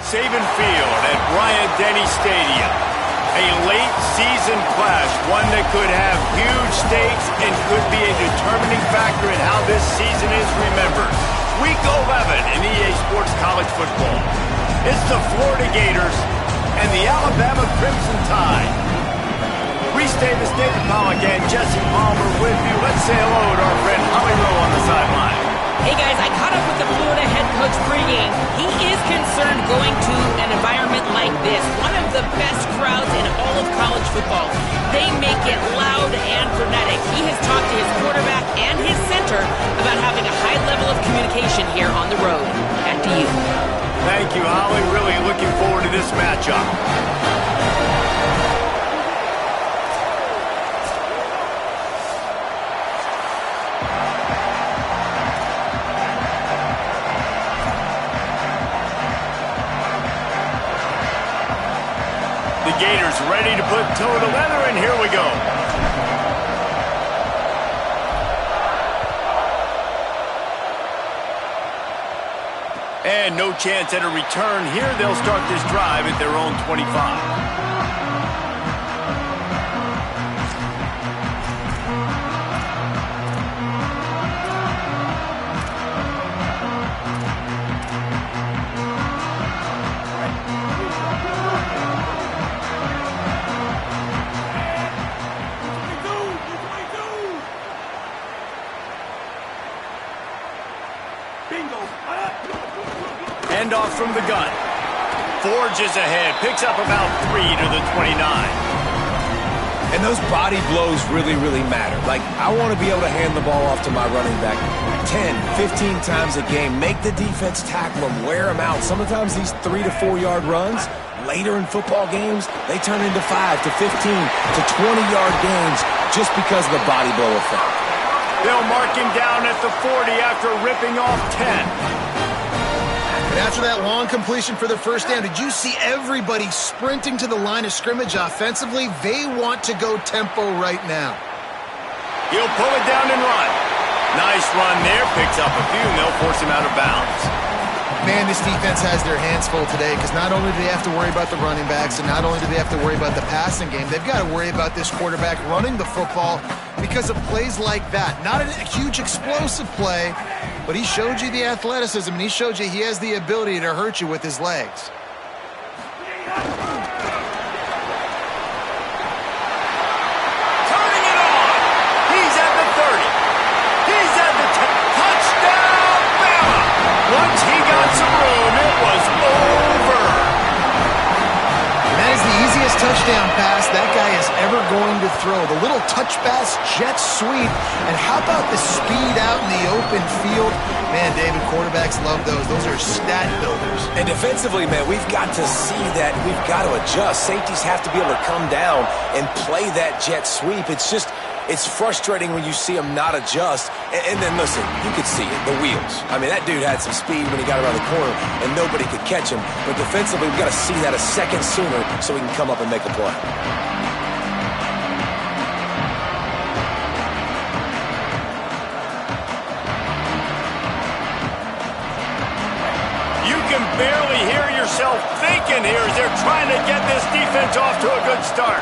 Saban Field at Bryant-Denny Stadium. A late-season clash, one that could have huge stakes and could be a determining factor in how this season is remembered. Week 11 in EA Sports College Football. It's the Florida Gators and the Alabama Crimson Tide. Reese Davis, David Pollack, and Jesse Palmer with you. Let's say hello to our friend Holly Rowe on the sideline. Hey guys, I caught up with the Florida head coach pregame. He is concerned going to an environment like this, one of the best crowds in all of college football. They make it loud and frenetic. He has talked to his quarterback and his center about having a high level of communication here on the road. Back to you. Thank you, Holly. Really looking forward to this matchup. The Gators ready to put toe to leather, and here we go. And no chance at a return here. They'll start this drive at their own 25. Handoff from the gun. Forges ahead. Picks up about 3 to the 29. And those body blows really, really matter. Like, I want to be able to hand the ball off to my running back 10, 15 times a game. Make the defense tackle them, wear them out. Sometimes these 3 to 4 yard runs, later in football games, they turn into 5 to 15 to 20-yard games just because of the body blow effect. They'll mark him down at the 40 after ripping off 10. After that long completion for the first down, did you see everybody sprinting to the line of scrimmage offensively? They want to go tempo right now. He'll pull it down and run. Nice run there. Picks up a few, and they'll force him out of bounds. Man, this defense has their hands full today because not only do they have to worry about the running backs and not only do they have to worry about the passing game, they've got to worry about this quarterback running the football because of plays like that. Not a huge explosive play, but he showed you the athleticism and he showed you he has the ability to hurt you with his legs. Turning it on. He's at the 30. He's at the 10. Touchdown, Bama. Once he got some room, it was over. And that is the easiest touchdown pass that guy is ever going to throw. The little touch pass, jet sweep, and how about the speed out in the open field? Man, David, quarterbacks love those. Those are stat builders. And defensively, man, we've got to see that. We've got to adjust. Safeties have to be able to come down and play that jet sweep. It's frustrating when you see him not adjust. And then, listen, you could see it, the wheels. I mean, that dude had some speed when he got around the corner, and nobody could catch him. But defensively, we've got to see that a second sooner so he can come up and make a play. You can barely hear yourself thinking here as they're trying to get this defense off to a good start.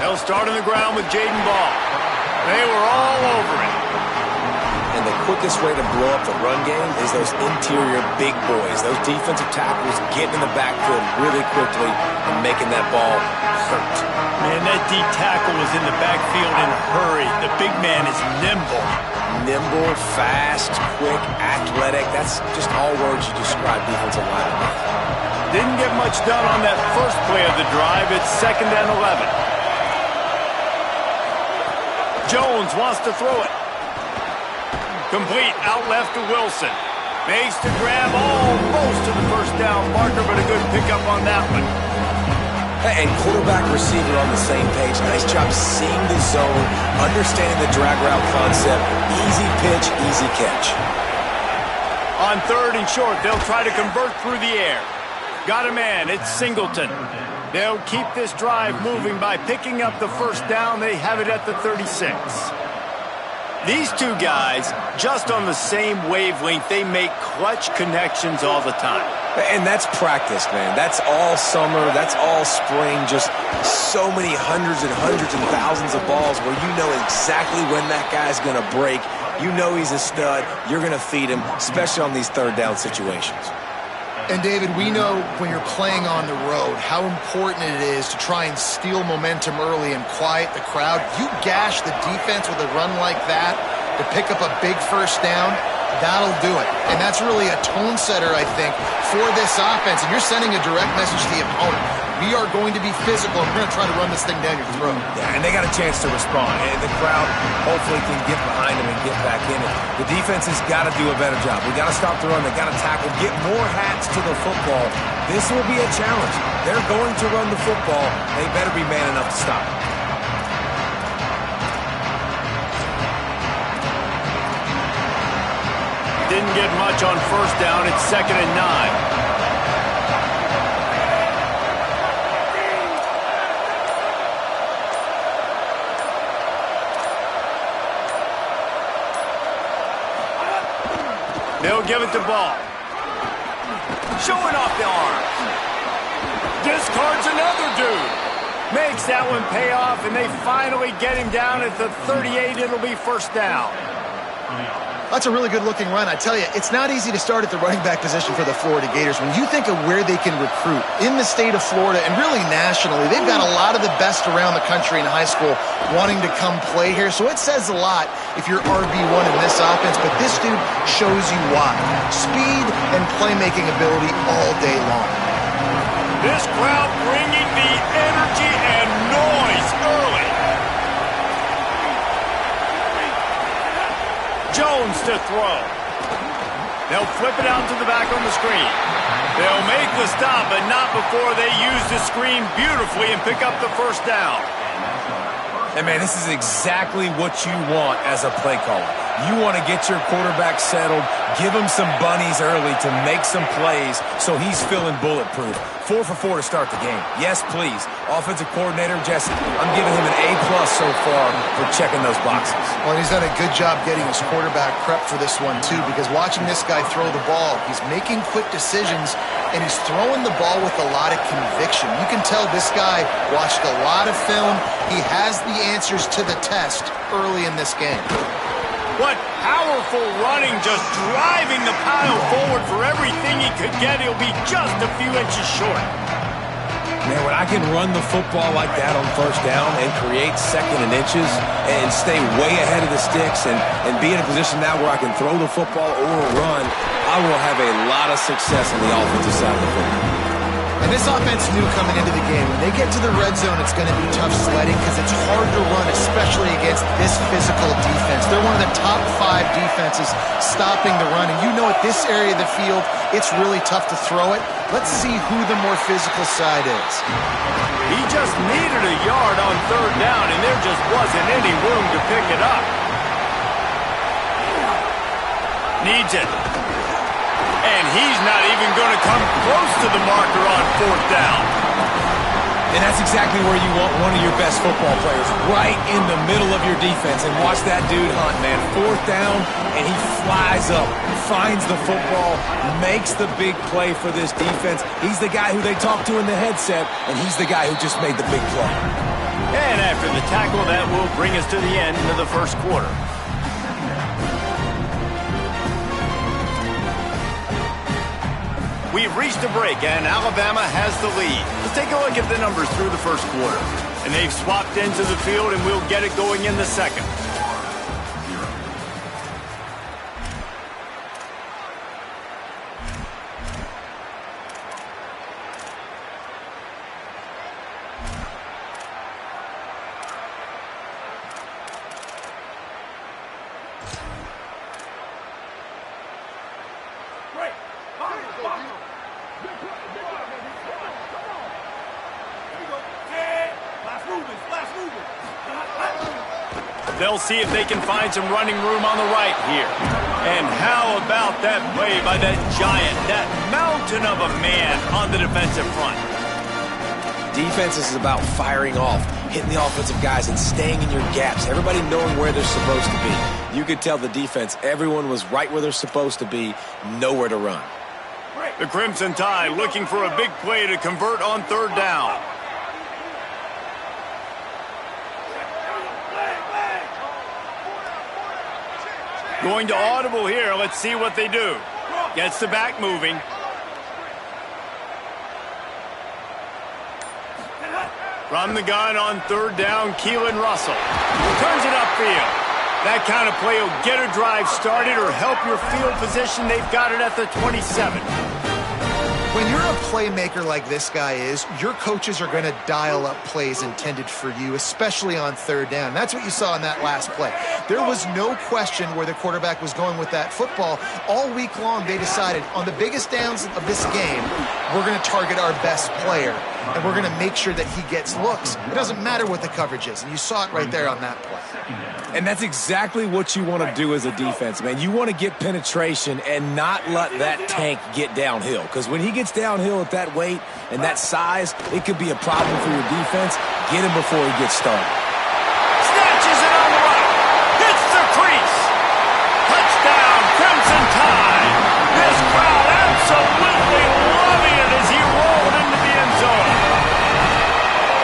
They'll start on the ground with Jaden Ball. They were all over it. And the quickest way to blow up the run game is those interior big boys, those defensive tackles getting in the backfield really quickly and making that ball hurt. Man, that D tackle was in the backfield in a hurry. The big man is nimble. Nimble, fast, quick, athletic. That's just all words you describe defensive linemen with. Didn't get much done on that first play of the drive. It's 2nd and 11. Jones wants to throw it. Complete, out left to Wilson. Makes the grab almost to the first down marker, but a good pickup on that one. And quarterback, receiver on the same page. Nice job seeing the zone, understanding the drag route concept. Easy pitch, easy catch. On 3rd and short, they'll try to convert through the air. Got a man, it's Singleton. They'll keep this drive moving by picking up the first down. They have it at the 36. These two guys, just on the same wavelength, they make clutch connections all the time. And that's practice, man. That's all summer. That's all spring. Just so many hundreds and thousands of balls where you know exactly when that guy's going to break. You know he's a stud. You're going to feed him, especially on these third down situations. And, David, we know when you're playing on the road how important it is to try and steal momentum early and quiet the crowd. You gash the defense with a run like that to pick up a big first down, that'll do it. And that's really a tone setter, I think, for this offense. And you're sending a direct message to the opponent. We are going to be physical, and we're going to try to run this thing down your throat. Yeah, and they got a chance to respond. And the crowd hopefully can get behind them and get back in it. The defense has got to do a better job. We got to stop the run. They got to tackle, get more hats to the football. This will be a challenge. They're going to run the football. They better be man enough to stop it. Didn't get much on first down. It's 2nd and 9. They'll give it to Ball. Showing off the arm. Discards another dude. Makes that one pay off, and they finally get him down at the 38. It'll be first down. That's a really good-looking run. I tell you, it's not easy to start at the running back position for the Florida Gators. When you think of where they can recruit in the state of Florida and really nationally, they've got a lot of the best around the country in high school wanting to come play here. So it says a lot if you're RB1 in this offense, but this dude shows you why. Speed and playmaking ability all day long. This crowd bringing the energy and noise early. Jones to throw. They'll flip it out to the back on the screen. They'll make the stop, but not before they use the screen beautifully and pick up the first down. And, man, this is exactly what you want as a play caller. You want to get your quarterback settled, give him some bunnies early to make some plays so he's feeling bulletproof. 4 for 4 to start the game. Yes, please. Offensive coordinator Jesse, I'm giving him an A+ so far for checking those boxes. Well, he's done a good job getting his quarterback prepped for this one, too, because watching this guy throw the ball, he's making quick decisions, and he's throwing the ball with a lot of conviction. You can tell this guy watched a lot of film. He has the answers to the test early in this game. What powerful running, just driving the pile forward for everything he could get. He'll be just a few inches short. Man, when I can run the football like that on first down and create second and inches and stay way ahead of the sticks and be in a position now where I can throw the football or run, I will have a lot of success on the offensive side of the football. And this offense knew coming into the game, when they get to the red zone, it's going to be tough sledding because it's hard to run, especially against this physical defense. They're one of the top 5 defenses stopping the run. And you know at this area of the field, it's really tough to throw it. Let's see who the more physical side is. He just needed a yard on third down, and there just wasn't any room to pick it up. Needs it. And he's not even going to come close to the marker on fourth down. And that's exactly where you want one of your best football players, right in the middle of your defense. And watch that dude hunt, man. Fourth down, and he flies up, finds the football, makes the big play for this defense. He's the guy who they talk to in the headset, and he's the guy who just made the big play. And after the tackle, that will bring us to the end of the first quarter. We've reached a break, and Alabama has the lead. Let's take a look at the numbers through the first quarter. And they've swapped into the field, and we'll get it going in the second. They'll see if they can find some running room on the right here. And how about that play by that giant, that mountain of a man on the defensive front? Defense is about firing off, hitting the offensive guys and staying in your gaps. Everybody knowing where they're supposed to be. You could tell the defense, everyone was right where they're supposed to be, nowhere to run. The Crimson Tide looking for a big play to convert on third down. Going to audible here. Let's see what they do. Gets the back moving. From the gun on third down, Keelan Russell turns it upfield. That kind of play will get a drive started or help your field position. They've got it at the 27. When you're a playmaker like this guy is, your coaches are going to dial up plays intended for you, especially on third down. That's what you saw in that last play. There was no question where the quarterback was going with that football. All week long, they decided on the biggest downs of this game, we're going to target our best player, and we're going to make sure that he gets looks. It doesn't matter what the coverage is, and you saw it right there on that play. And that's exactly what you want to do as a defense, man. You want to get penetration and not let that tank get downhill. Because when he gets downhill at that weight and that size, it could be a problem for your defense. Get him before he gets started. Snatches it on the right. Hits the crease. Touchdown, Crimson Tide. This crowd absolutely loving it as he rolled into the end zone.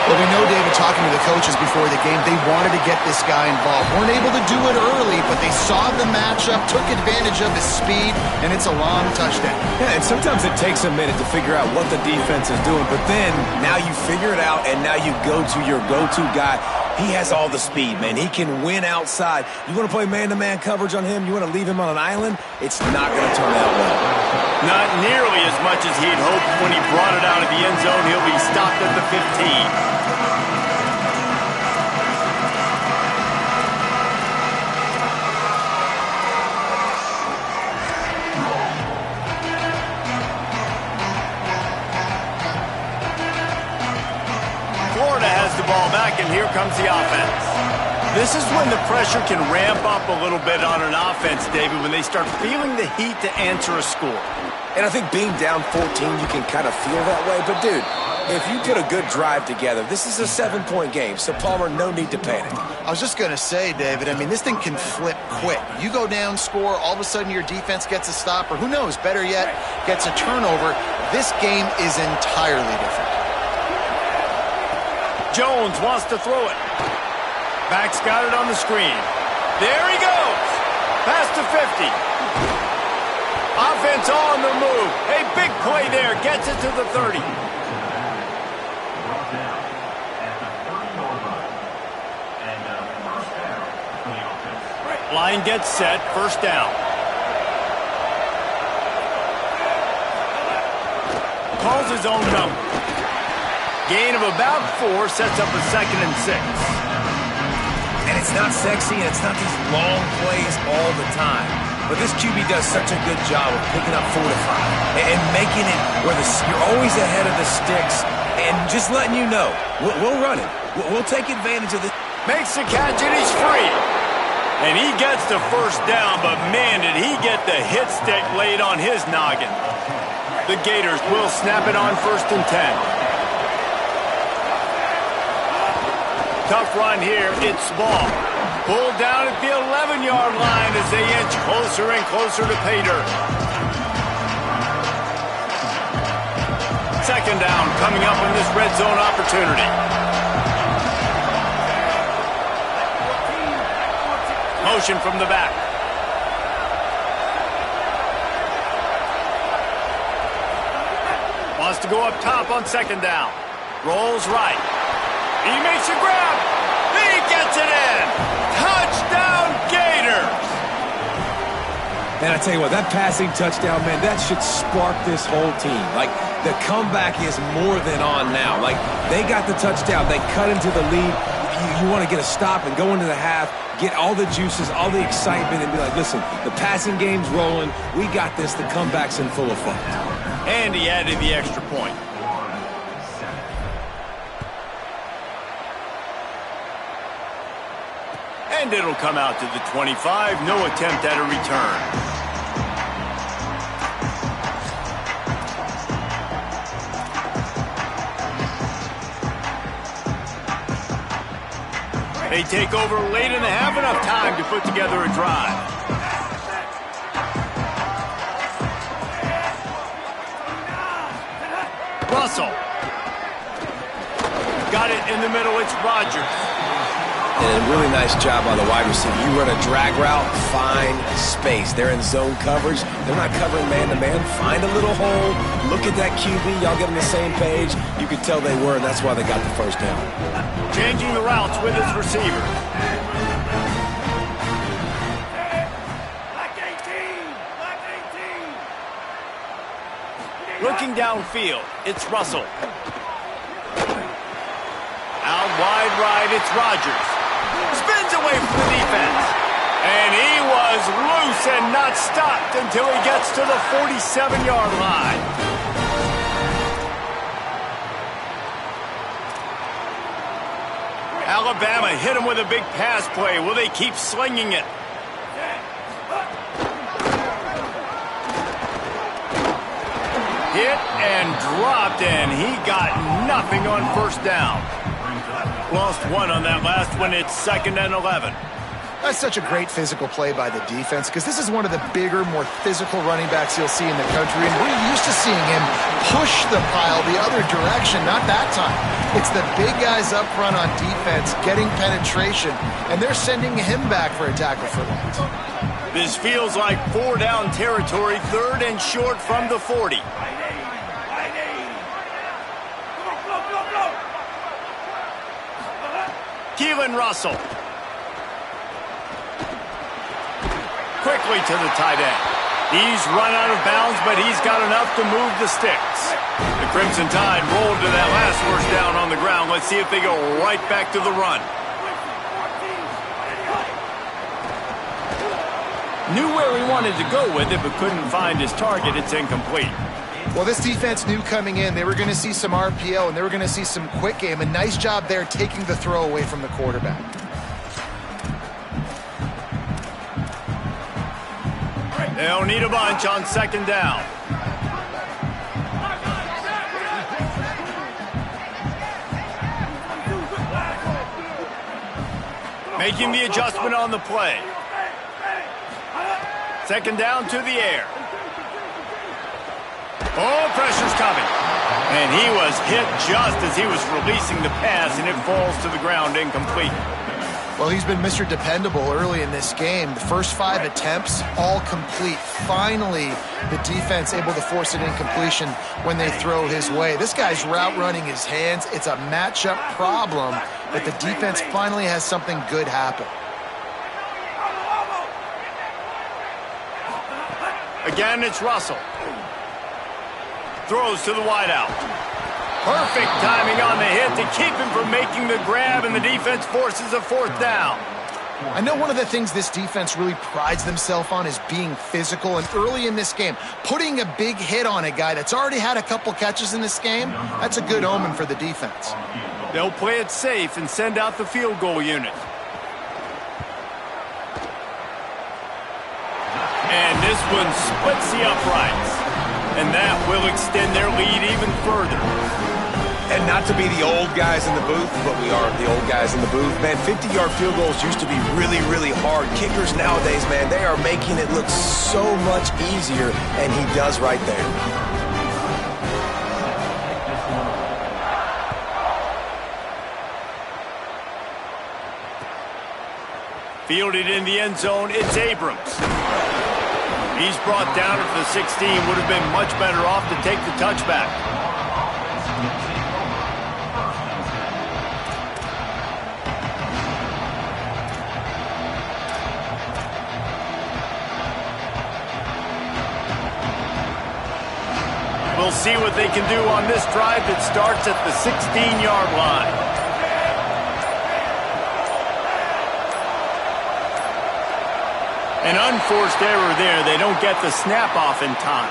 Well, we know, David, talking to the coaches before the game, they wanted to get this guy involved. Weren't able to do it early, but they saw the matchup, took advantage of his speed, and it's a long touchdown. Yeah, and sometimes it takes a minute to figure out what the defense is doing, but then now you figure it out, and now you go to your go-to guy. He has all the speed, man. He can win outside. You want to play man-to-man coverage on him? You want to leave him on an island? It's not going to turn out well. Not nearly as much as he'd hoped when he brought it out of the end zone. He'll be stopped at the 15. Florida has the ball back, and here comes the offense. This is when the pressure can ramp up a little bit on an offense, David, when they start feeling the heat to answer a score. And I think being down 14, you can kind of feel that way. But, dude, if you put a good drive together, this is a 7-point game. So, Palmer, no need to panic. I was just going to say, David, I mean, this thing can flip quick. You go down, score, all of a sudden your defense gets a stop, or who knows, better yet, gets a turnover. This game is entirely different. Jones wants to throw it. Back's got it on the screen. There he goes. Past the 50. Offense on the move. A big play there. Gets it to the 30. Line gets set. First down. Calls his own number. Gain of about 4 sets up a 2nd and 6. And it's not sexy, and it's not these long plays all the time. But this QB does such a good job of picking up 4 to 5 and making it where you're always ahead of the sticks and just letting you know, we'll run it. We'll take advantage of this. Makes the catch, and he's free. And he gets the first down, but man, did he get the hit stick laid on his noggin. The Gators will snap it on 1st and 10. Tough run here. It's Small. Pulled down at the 11-yard line as they inch closer and closer to pay dirt. 2nd down coming up on this red zone opportunity. Motion from the back. Wants to go up top on 2nd down. Rolls right. He makes a grab. He gets it in. Touchdown, Gators. And I tell you what, that passing touchdown, man, that should spark this whole team. Like, the comeback is more than on now. Like, they got the touchdown. They cut into the lead. You want to get a stop and go into the half, get all the juices, all the excitement, and be like, listen, the passing game's rolling. We got this. The comeback's in full effect. And he added the extra point. And it'll come out to the 25. No attempt at a return. They take over late in the half, enough time to put together a drive. Russell. Got it in the middle. It's Rodgers. And a really nice job by the wide receiver. You run a drag route, find space. They're in zone coverage. They're not covering man-to-man. Find a little hole. Look at that QB. Y'all get on the same page. You could tell they were, and that's why they got the first down. Changing the routes with his receiver. Looking downfield, it's Russell. Out wide right, it's Rodgers. Spins away from the defense. And he was loose and not stopped until he gets to the 47-yard line. Alabama hit him with a big pass play. Will they keep slinging it? Hit and dropped, and he got nothing on first down. Lost one on that last one. It's 2nd and 11. That's such a great physical play by the defense because this is one of the bigger, more physical running backs you'll see in the country, and we're used to seeing him push the pile the other direction. Not that time. It's the big guys up front on defense getting penetration, and they're sending him back for a tackle for loss. This feels like 4-down territory, 3rd and short from the 40. Keelan Russell. Quickly to the tight end. He's run out of bounds, but he's got enough to move the sticks. The Crimson Tide rolled to that last first down on the ground. Let's see if they go right back to the run. Knew where he wanted to go with it, but couldn't find his target. It's incomplete. Well, this defense knew coming in they were going to see some RPO and they were going to see some quick game. A nice job there taking the throw away from the quarterback. They'll need a bunch on 2nd down. Making the adjustment on the play. 2nd down to the air. Oh, pressure's coming. And he was hit just as he was releasing the pass, and it falls to the ground incomplete. Well, he's been Mr. Dependable early in this game. The first 5 attempts, all complete. Finally, the defense able to force an incompletion when they throw his way. This guy's route running his hands. It's a matchup problem, but the defense finally has something good happen. Again, it's Russell. Throws to the wideout. Perfect timing on the hit to keep him from making the grab, and the defense forces a 4th down. I know one of the things this defense really prides themselves on is being physical, and early in this game, putting a big hit on a guy that's already had a couple catches in this game, that's a good omen for the defense. They'll play it safe and send out the field goal unit. And this one splits the uprights. And that will extend their lead even further. And not to be the old guys in the booth, but we are the old guys in the booth. Man, 50-yard field goals used to be really, really hard. Kickers nowadays, man, they are making it look so much easier, and he does right there. Fielded in the end zone, it's Abrams. He's brought down at the 16. Would have been much better off to take the touchback. We'll see what they can do on this drive that starts at the 16-yard line. An unforced error there. They don't get the snap off in time.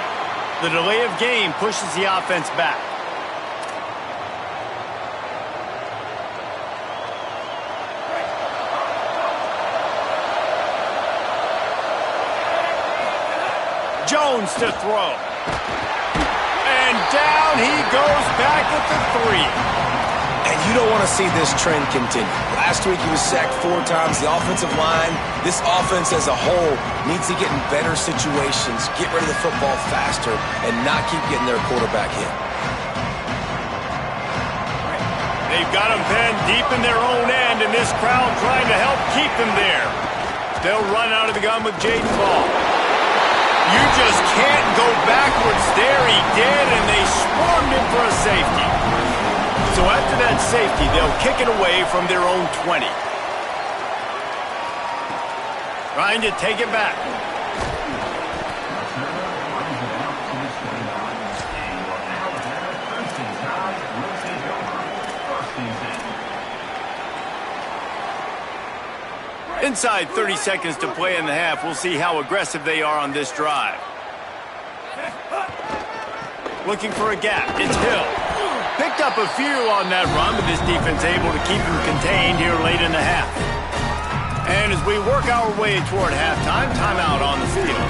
The delay of game pushes the offense back. Jones to throw. And down he goes back at the 3. And you don't want to see this trend continue. Last week he was sacked 4 times. The offensive line, this offense as a whole, needs to get in better situations, get rid of the football faster, and not keep getting their quarterback hit. They've got them pinned deep in their own end, and this crowd trying to help keep them there. They'll run out of the gun with Jaden Ball. You just can't go backwards there. He did, and they swarmed him for a safety. So after that safety, they'll kick it away from their own 20. Trying to take it back. Inside 30 seconds to play in the half. We'll see how aggressive they are on this drive. Looking for a gap. It's Hill. Picked up a few on that run, but this defense able to keep him contained here late in the half. And as we work our way toward halftime, timeout on the field.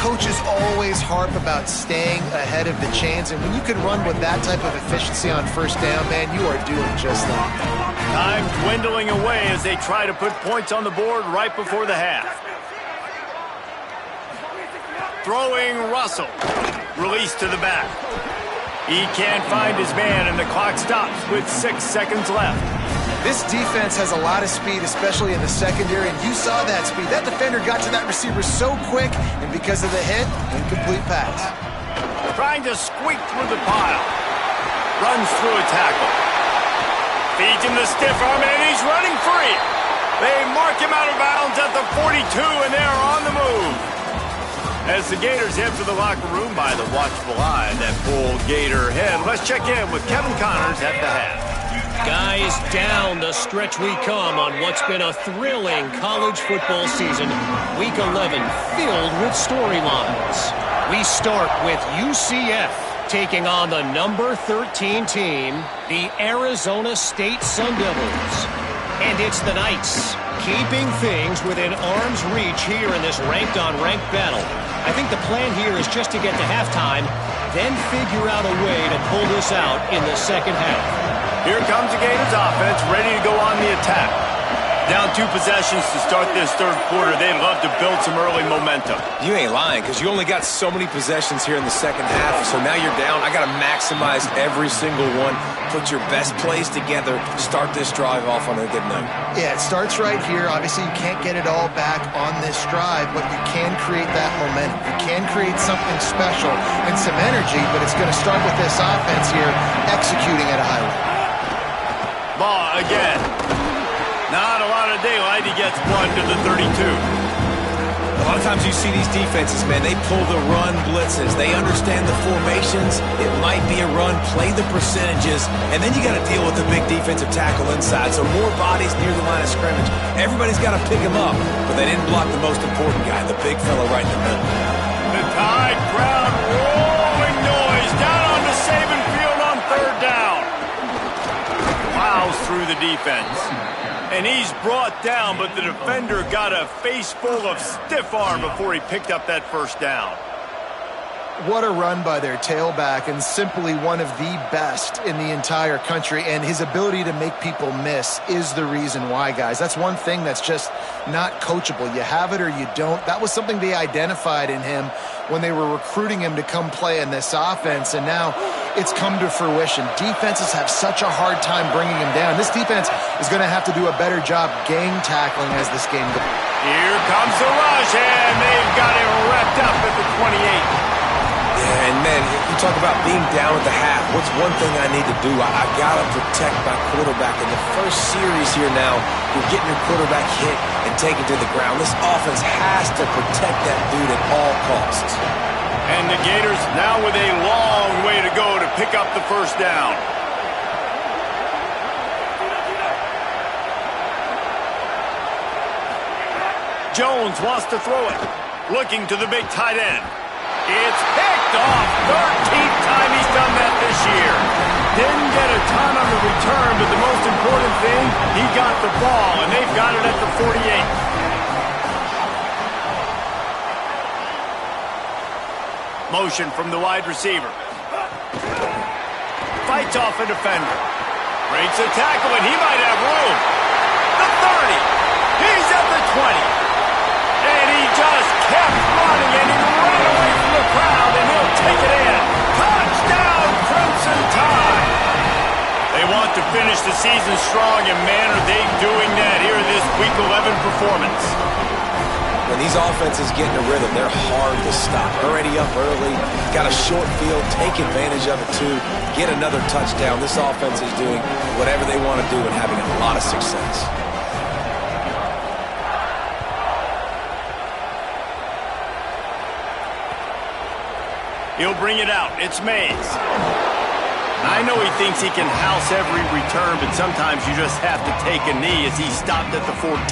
Coaches always harp about staying ahead of the chains, and when you can run with that type of efficiency on first down, man, you are doing just that. Time dwindling away as they try to put points on the board right before the half. Throwing Russell. Release to the back. He can't find his man, and the clock stops with 6 seconds left. This defense has a lot of speed, especially in the secondary, and you saw that speed. That defender got to that receiver so quick, and because of the hit, incomplete pass. Trying to squeak through the pile. Runs through a tackle. Feeds him the stiff arm, and he's running free. They mark him out of bounds at the 42, and they're on the move. As the Gators head for the locker room by the watchful eye that full Gator head, let's check in with Kevin Connors at the half. Guys, down the stretch we come on what's been a thrilling college football season. Week 11 filled with storylines. We start with UCF taking on the number 13 team, the Arizona State Sun Devils. And it's the Knights keeping things within arm's reach here in this ranked-on-ranked battle. I think the plan here is just to get to halftime, then figure out a way to pull this out in the second half. Here comes the Gators offense, ready to go on the attack. Down 2 possessions to start this third quarter. They'd love to build some early momentum. You ain't lying, because you only got so many possessions here in the second half, so now you're down. I got to maximize every single one. Put your best plays together. Start this drive off on a good note. Yeah, it starts right here. Obviously, you can't get it all back on this drive, but you can create that momentum. You can create something special and some energy, but it's going to start with this offense here executing at a high level. Ball again. Not a lot of daylight. He gets 1 to the 32. A lot of times you see these defenses, man, they pull the run blitzes. They understand the formations. It might be a run, play the percentages, and then you got to deal with the big defensive tackle inside. So more bodies near the line of scrimmage. Everybody's got to pick him up, but they didn't block the most important guy, the big fella right in the middle. The Tide crowd rolling noise down on the Saban field on third down. Plows through the defense. And he's brought down, but the defender got a face full of stiff arm before he picked up that first down. What a run by their tailback, and simply one of the best in the entire country. And his ability to make people miss is the reason why, guys. That's one thing that's just not coachable. You have it or you don't. That was something they identified in him when they were recruiting him to come play in this offense, and now it's come to fruition. Defenses have such a hard time bringing him down. This defense is going to have to do a better job gang tackling as this game goes. Here comes the rush, and they've got him wrapped up at the 28. Yeah, and man, you talk about being down at the half. What's one thing I need to do? I got to protect my quarterback. In the first series here now, you're getting your quarterback hit and taken to the ground. This offense has to protect that dude at all costs. And the Gators now with a long way to go to pick up the first down. Jones wants to throw it. Looking to the big tight end. It's picked off. 13th time he's done that this year. Didn't get a ton on the return, but the most important thing, he got the ball, and they've got it at the 48. Motion from the wide receiver. Fights off a defender. Breaks a tackle, and he might have room. The 30. He's at the 20. And he just kept running, and he ran away from the crowd, and he'll take it in. Touchdown, Crimson Tide! They want to the season strong, and man, are they doing that here in this Week 11 performance. When these offenses get in a rhythm, they're hard to stop. Already up early, got a short field, take advantage of it too, get another touchdown. This offense is doing whatever they want to do and having a lot of success. He'll bring it out. It's Mays. I know he thinks he can house every return, but sometimes you just have to take a knee as he stopped at the 14.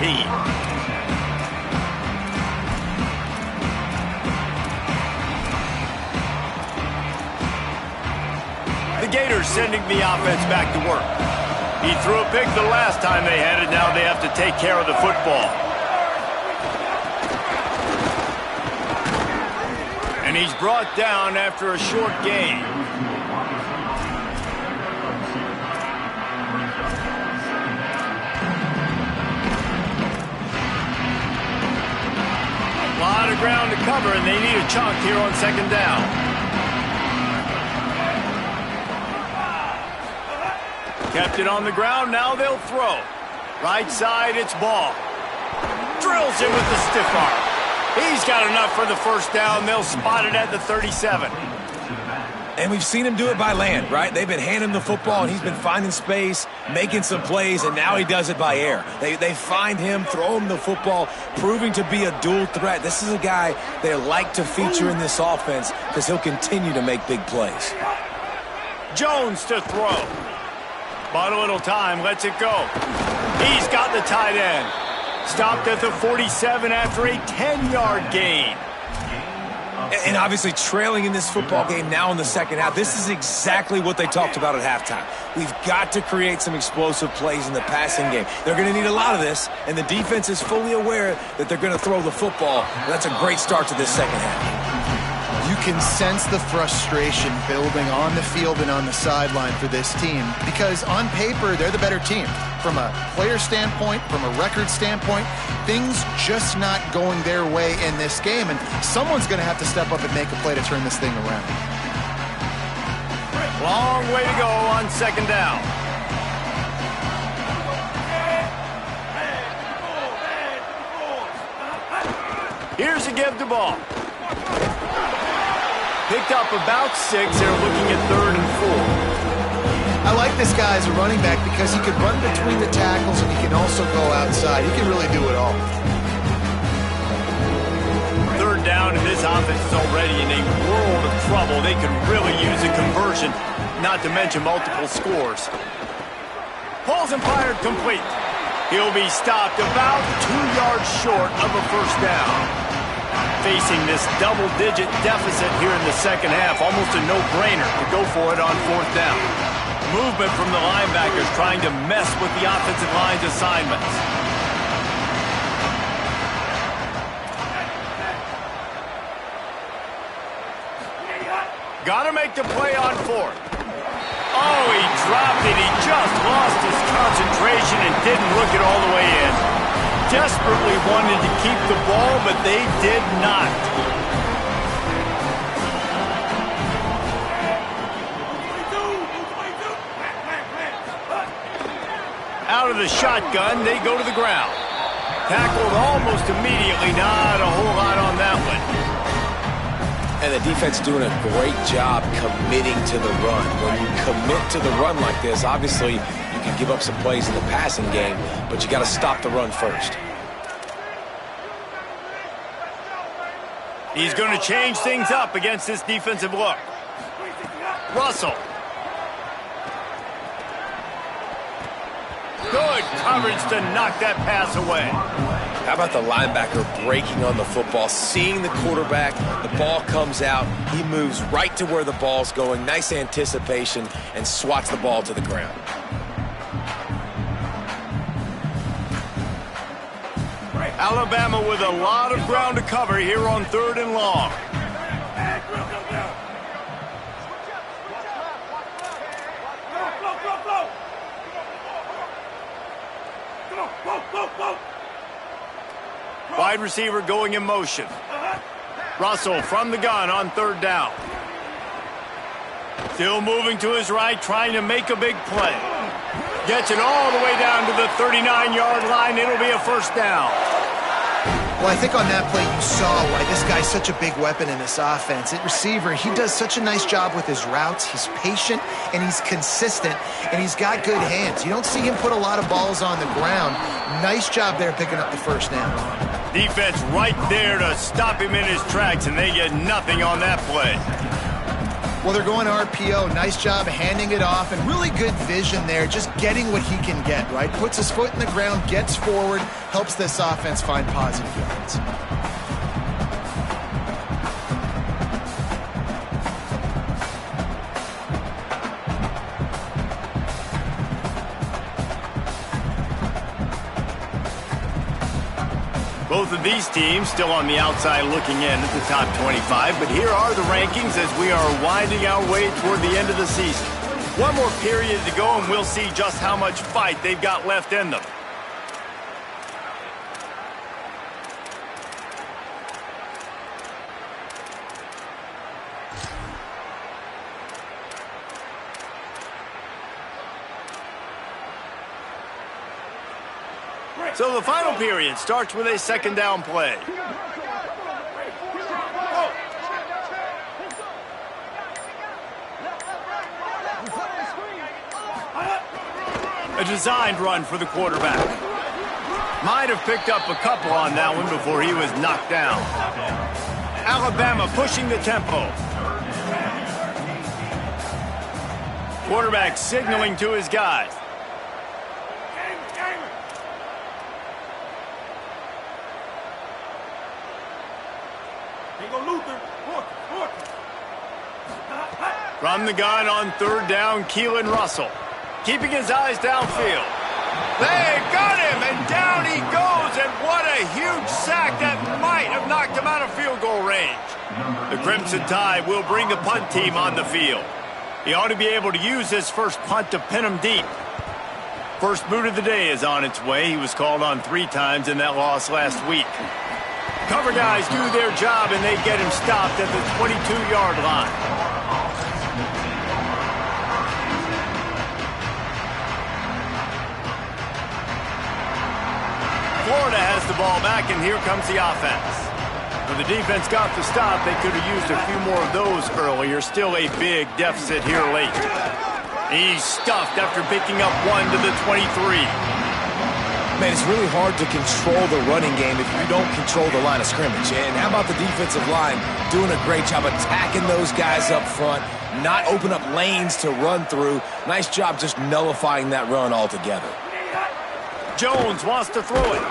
The Gators sending the offense back to work. He threw a pick the last time they had it. Now they have to take care of the football. And he's brought down after a short gain. A lot of ground to cover, and they need a chunk here on second down. Kept it on the ground, now they'll throw. Right side, it's Ball. Drills him with the stiff arm. He's got enough for the first down. They'll spot it at the 37. And we've seen him do it by land, right? They've been handing him the football, and he's been finding space, making some plays, and now he does it by air. They find him, throw him the football, proving to be a dual threat. This is a guy they like to feature in this offense because he'll continue to make big plays. Jones to throw. Bought a little time, lets it go. He's got the tight end. Stopped at the 47 after a 10-yard gain. And obviously trailing in this football game now in the second half. This is exactly what they talked about at halftime. We've got to create some explosive plays in the passing game. They're going to need a lot of this, and the defense is fully aware that they're going to throw the football. That's a great start to this second half. You can sense the frustration building on the field and on the sideline for this team because on paper, they're the better team. From a player standpoint, from a record standpoint, things just not going their way in this game, and someone's going to have to step up and make a play to turn this thing around. Long way to go on second down. Here's a give the ball. Picked up about 6. They're looking at 3rd and 4. I like this guy as a running back because he can run between the tackles and he can also go outside. He can really do it all. 3rd down, and this offense is already in a world of trouble. They could really use a conversion, not to mention multiple scores. Pulls and fired complete. He'll be stopped about 2 yards short of a first down. Facing this double-digit deficit here in the second half, almost a no-brainer to go for it on 4th down. Movement from the linebackers trying to mess with the offensive line's assignments. Got to make the play on 4th. Oh, he dropped it. He just lost his concentration and didn't look it all the way in. Desperately wanted to keep the ball, but they did not. Out of the shotgun, they go to the ground. Tackled almost immediately. Not a whole lot on that one. And the defense doing a great job committing to the run. When you commit to the run like this, obviously you can give up some plays in the passing game, but you got to stop the run first. He's going to change things up against this defensive look. Russell. Good coverage to knock that pass away. How about the linebacker breaking on the football, seeing the quarterback, the ball comes out, he moves right to where the ball's going, nice anticipation, and swats the ball to the ground. Alabama with a lot of ground to cover here on 3rd and long. Wide receiver going in motion. Russell from the gun on 3rd down. Still moving to his right, trying to make a big play. Gets it all the way down to the 39-yard line. It'll be a first down. Well, I think on that play you saw why this guy's such a big weapon in this offense. At receiver, he does such a nice job with his routes. He's patient, and he's consistent, and he's got good hands. You don't see him put a lot of balls on the ground. Nice job there picking up the first down. Defense right there to stop him in his tracks, and they get nothing on that play. Well, they're going RPO. Nice job handing it off, and really good vision there, just getting what he can get, right? Puts his foot in the ground, gets forward, helps this offense find positive yards. Both of these teams still on the outside looking in at the top 25, but here are the rankings as we are winding our way toward the end of the season. One more period to go, and we'll see just how much fight they've got left in them. So the final period starts with a second down play. A designed run for the quarterback. Might have picked up a couple on that one before he was knocked down. Alabama pushing the tempo. Quarterback signaling to his guys. From the gun on third down, Keelan Russell. Keeping his eyes downfield. They got him, and down he goes, and what a huge sack that might have knocked him out of field goal range. The Crimson Tide will bring the punt team on the field. He ought to be able to use his first punt to pin him deep. First boot of the day is on its way. He was called on 3 times in that loss last week. Cover guys do their job, and they get him stopped at the 22-yard line. Florida has the ball back, and here comes the offense. When the defense got the stop, they could have used a few more of those earlier. Still a big deficit here late. He's stuffed after picking up 1 to the 23. Man, it's really hard to control the running game if you don't control the line of scrimmage. And how about the defensive line doing a great job attacking those guys up front, not open up lanes to run through. Nice job just nullifying that run altogether. Jones wants to throw it.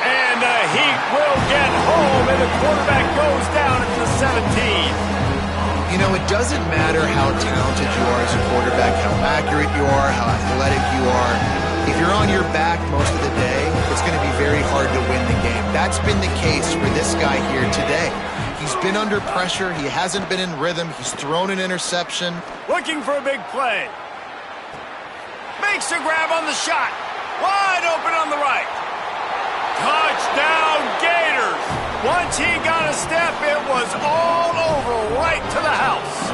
And he will get home, and the quarterback goes down at the 17. You know, it doesn't matter how talented you are as a quarterback, how accurate you are, how athletic you are. If you're on your back most of the day, it's going to be very hard to win the game. That's been the case for this guy here today. He's been under pressure. He hasn't been in rhythm. He's thrown an interception. Looking for a big play. Makes a grab on the shot. Wide open on the right. Touchdown, Gators. Once he got a step, it was all over right to the house.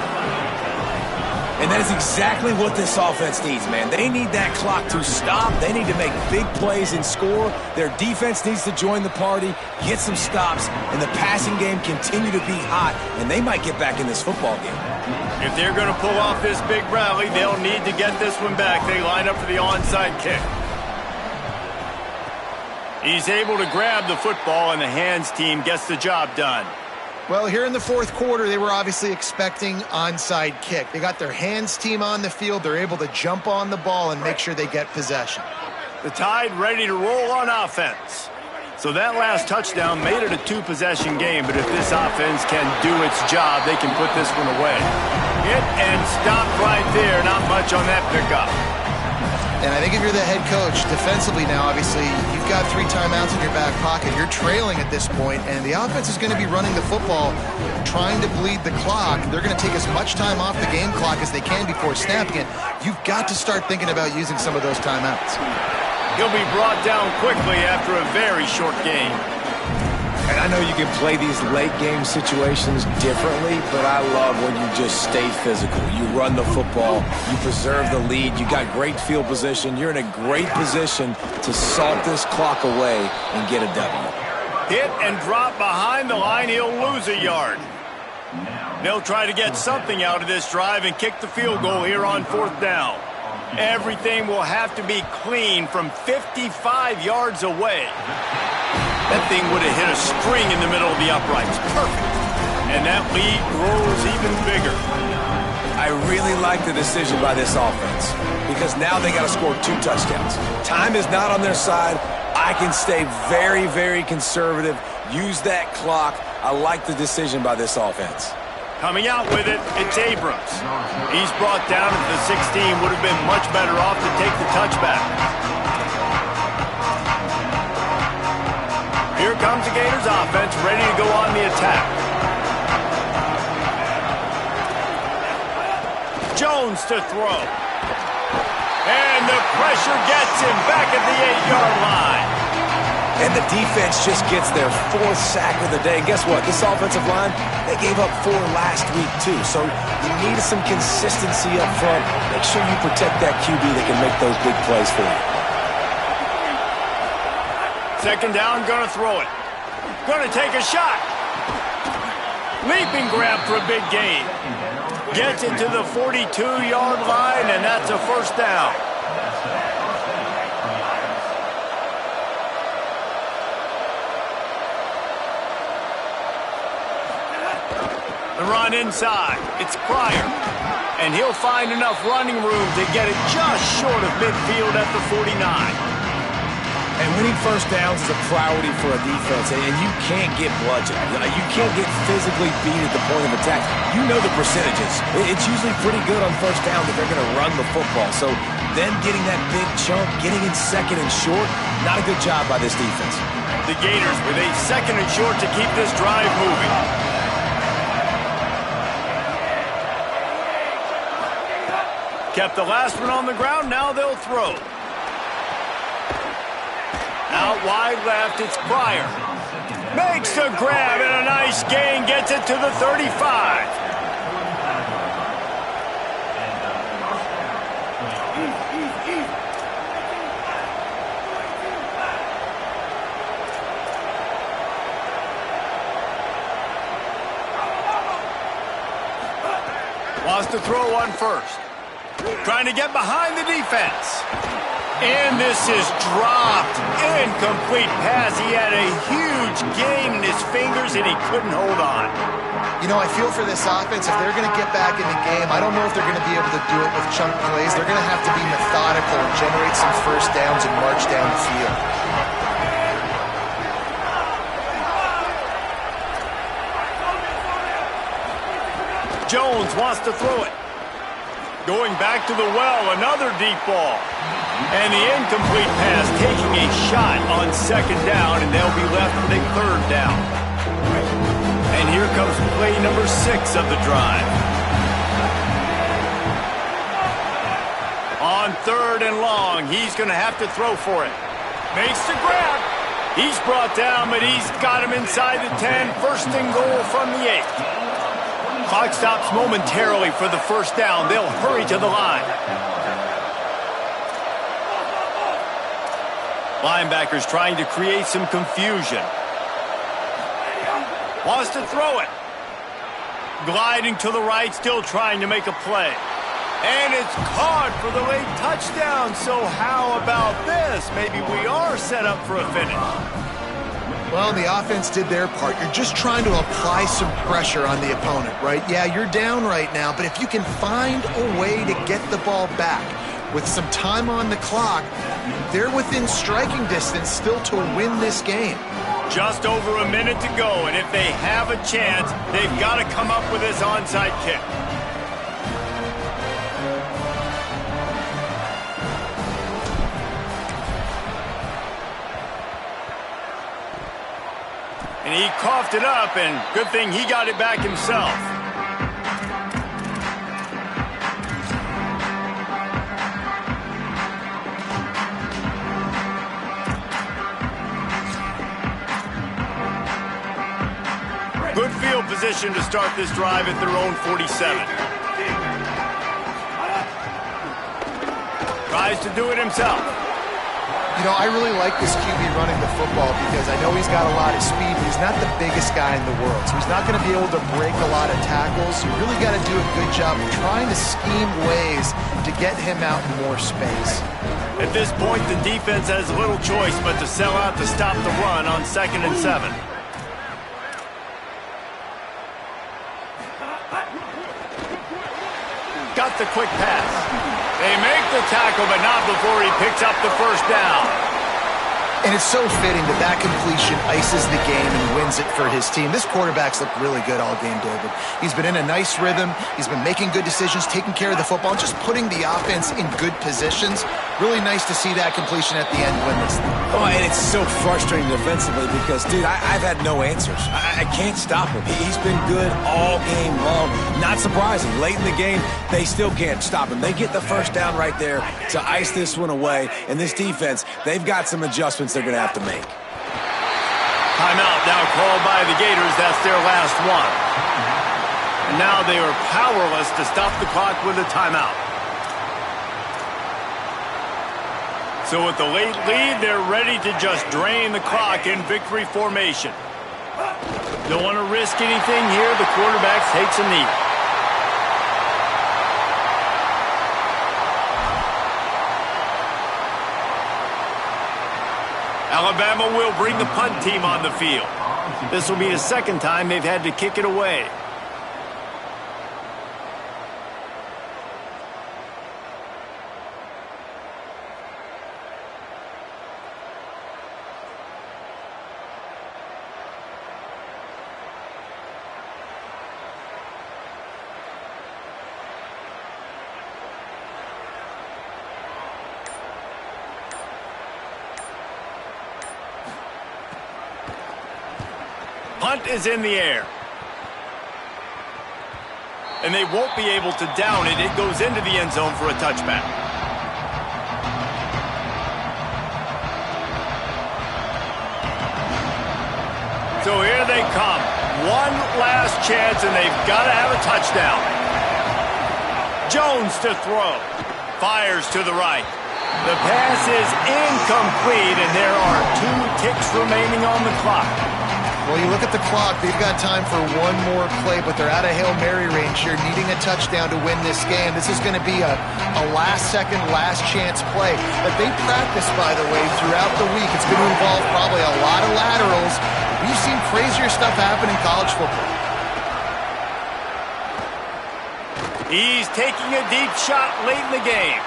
And that is exactly what this offense needs, man. They need that clock to stop. They need to make big plays and score. Their defense needs to join the party, get some stops, and the passing game continue to be hot, and they might get back in this football game. If they're going to pull off this big rally, they'll need to get this one back. They line up for the onside kick. He's able to grab the football, and the hands team gets the job done. Well, here in the fourth quarter, they were obviously expecting onside kick. They got their hands team on the field. They're able to jump on the ball and make sure they get possession. The Tide ready to roll on offense. So that last touchdown made it a 2-possession game, but if this offense can do its job, they can put this one away. Hit and stop right there. Not much on that pickup. And I think if you're the head coach, defensively now, obviously, you've got 3 timeouts in your back pocket. You're trailing at this point, and the offense is going to be running the football, trying to bleed the clock. They're going to take as much time off the game clock as they can before snapping it. You've got to start thinking about using some of those timeouts. He'll be brought down quickly after a very short game. And I know you can play these late game situations differently, but I love when you just stay physical. You run the football, you preserve the lead, you got great field position, you're in a great position to salt this clock away and get a W. Hit and drop behind the line, he'll lose a yard. They'll try to get something out of this drive and kick the field goal here on 4th down. Everything will have to be clean from 55 yards away. That thing would have hit a string in the middle of the uprights. Perfect. And that lead grows even bigger. I really like the decision by this offense because now they got to score 2 touchdowns. Time is not on their side. I can stay very, very conservative, use that clock. I like the decision by this offense. Coming out with it, it's Abrams. He's brought down at the 16, would have been much better off to take the touchback. Here comes the Gators offense, ready to go on the attack. Jones to throw. And the pressure gets him back at the 8-yard line. And the defense just gets their 4th sack of the day. And guess what? This offensive line, they gave up 4 last week too. So you need some consistency up front. Make sure you protect that QB that can make those big plays for you. 2nd down, gonna throw it. Gonna take a shot. Leaping grab for a big gain. Gets it to the 42-yard line, and that's a 1st down. The run inside. It's Pryor. And he'll find enough running room to get it just short of midfield at the 49. And winning 1st downs is a priority for a defense, and you can't get bludgeoned. You can't get physically beat at the point of attack. You know the percentages. It's usually pretty good on 1st down that they're going to run the football. So then getting that big chunk, getting in 2nd and short, not a good job by this defense. The Gators with a 2nd and short to keep this drive moving. Kept the last one on the ground, now they'll throw. Out wide left, it's Pryor. Makes the grab and a nice gain, gets it to the 35. Wants to throw on 1st. Trying to get behind the defense. And this is dropped. Incomplete pass. He had a huge gain in his fingers, and he couldn't hold on. You know, I feel for this offense, if they're going to get back in the game, I don't know if they're going to be able to do it with chunk plays. They're going to have to be methodical and generate some 1st downs and march down the field. Jones wants to throw it. Going back to the well, another deep ball. And the incomplete pass taking a shot on 2nd down, and they'll be left with a 3rd down. And here comes play number 6 of the drive. On 3rd and long, he's going to have to throw for it. Makes the grab. He's brought down, but he's got him inside the 10. 1st and goal from the 8. Clock stops momentarily for the 1st down. They'll hurry to the line. Linebackers trying to create some confusion. Wants to throw it. Gliding to the right, still trying to make a play. And it's caught for the late touchdown. So how about this? Maybe we are set up for a finish. Well, the offense did their part. You're just trying to apply some pressure on the opponent, right? Yeah, you're down right now, but if you can find a way to get the ball back with some time on the clock, they're within striking distance still to win this game. Just over a minute to go, and if they have a chance, they've got to come up with this onside kick. And he coughed it up, and good thing he got it back himself. Good field position to start this drive at their own 47. Tries to do it himself. You know, I really like this QB running the football because I know he's got a lot of speed, but he's not the biggest guy in the world. So he's not going to be able to break a lot of tackles. You really got to do a good job of trying to scheme ways to get him out in more space. At this point, the defense has little choice but to sell out to stop the run on 2nd and 7. Got the quick pass. They make the tackle, but not before he picks up the first down. And it's so fitting that that completion ices the game and wins it for his team. This quarterback's looked really good all game, David. He's been in a nice rhythm. He's been making good decisions, taking care of the football, and just putting the offense in good positions. Really nice to see that completion at the end win this thing. Oh, and it's so frustrating defensively because, dude, I've had no answers. I can't stop him. He's been good all game long. Not surprising. Late in the game, they still can't stop him. They get the first down right there to ice this one away. And this defense, they've got some adjustments they're going to have to make. Timeout now called by the Gators. That's their last one. And now they are powerless to stop the clock with a timeout. So with the late lead, they're ready to just drain the clock in victory formation. Don't want to risk anything here. The quarterback takes a knee. Alabama will bring the punt team on the field. This will be the second time they've had to kick it away. Punt is in the air. And they won't be able to down it. It goes into the end zone for a touchback. So here they come. One last chance, and they've got to have a touchdown. Jones to throw. Fires to the right. The pass is incomplete, and there are 2 ticks remaining on the clock. Well, you look at the clock, they've got time for one more play, but they're out of Hail Mary range here, needing a touchdown to win this game. This is going to be a last-second, last-chance play that they practice, by the way, throughout the week. It's going to involve probably a lot of laterals. We've seen crazier stuff happen in college football. He's taking a deep shot late in the game.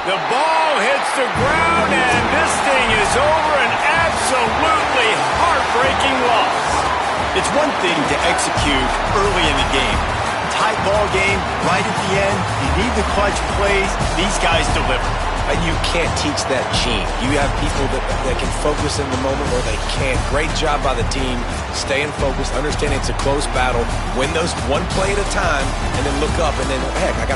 The ball hits the ground, and this thing is over, an absolutely heartbreaking loss. It's one thing to execute early in the game. Tight ball game, right at the end. You need the clutch plays. These guys deliver. And you can't teach that gene. You have people that can focus in the moment or they can't. Great job by the team, staying focused, understanding it's a close battle, win those one play at a time, and then look up and then, heck, I got